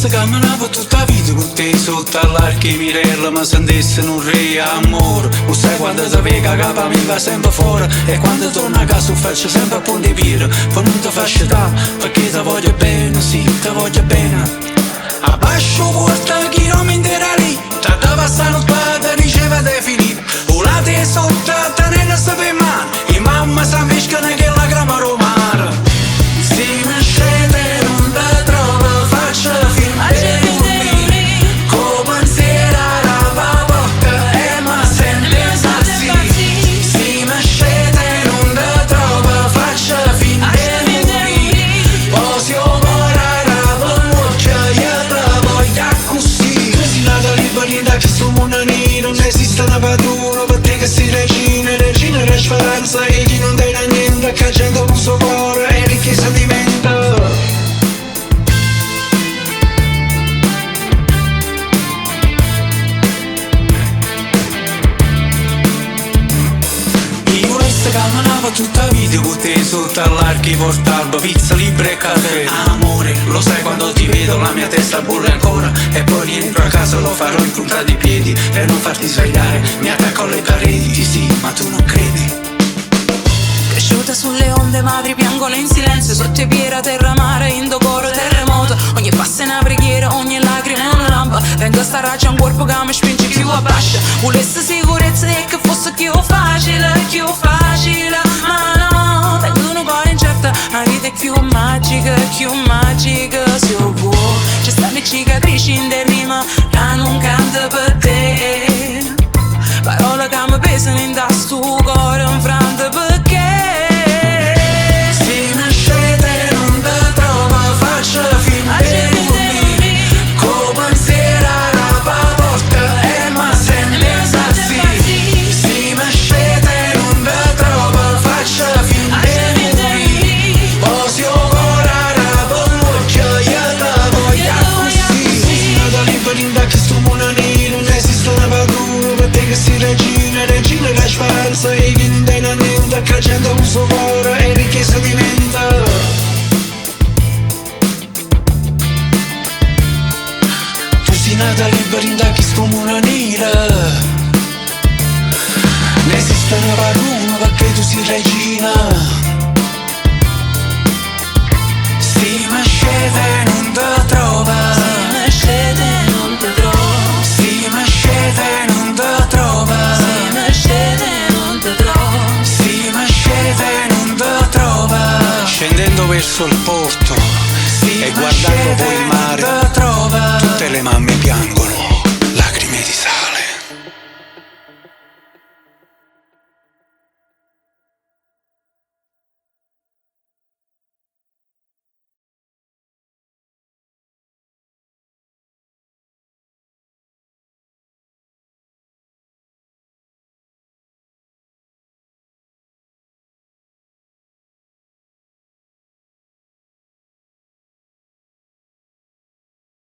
vorresti camminare tutta la vita con te sotto all'archimirella, ma sentisse un re amore. O sai quando ti vega capa mi va sempre fuori, e quando torno a casa faccio sempre a punti pira. Poi non ti faccio da, perché ti voglio bene, sì, ti voglio bene. Abbascio porta chi non mi intera lì, t'ha passare un spada, diceva De Filippo. O la te sotto, tenere sta per mano, e mamma sa mescana che la grama romana. Se mi scende non te trova, faccio film per lui. Come pensiera la porta e mi sente impazzì. Se mi scende non te trova, faccio film per lui. Poi si opererà per l'occhio e la voglia così. Tu sei nata libera che sto mondo nero, non esiste una padrona per te che sei regina, regina della speranza. E chi non tiene niente, che gente un suo cuore e ricchezza diventa. Io resto camminavo tutta la vita con te sotto all'archi portalba, pizza, libra e caffè. Amore, lo sai quando ti vedo la mia testa bolle ancora, e poi rientro a casa lo farò in punta di piedi per non farti svegliare. Mi attacco alle pareti, sì, ma tu non credi. Cresciuta sulle onde, madri piangono in silenzio, sotto i piedi a terra mare, indocoro terremoto. Ogni passo è una preghiera, ogni lacrima è una lampa. Vengo a sta raccia un corpo che mi spinge più a bascia. Volesse sicurezza e che fosse più facile, ma no, tengo un cuore incerto, la vita è più magica se ho vuoi. Ci stanno cicatrici in rima, che non canta per te. Parole che mi pesano in sto cuore infranto perché. Se mi scende non te trova, faccio film per lui. Come pensiera la porta e mi sente impazzì. Se mi scende non te trova, faccio film per lui. Poi si opererà per l'occhio e la voglia così. Tu sei nata libera che sto mondo nero, non esiste una padrona per te che sei regina, regina della speranza. E chi non tiene niente, che gente un suo cuore e ricchezza diventa. Tu sei nata libera che sto mondo nera, non esiste una padrona perché tu sei regina. Se mi scende non te trova, Se mi scende non te trovo, se mi scende non te trova, se mi scende non te trovo. se mi scende non te trova. Scendendo verso il porto e guardando poi il mare, tutte le mamme piangono lacrime di sangue.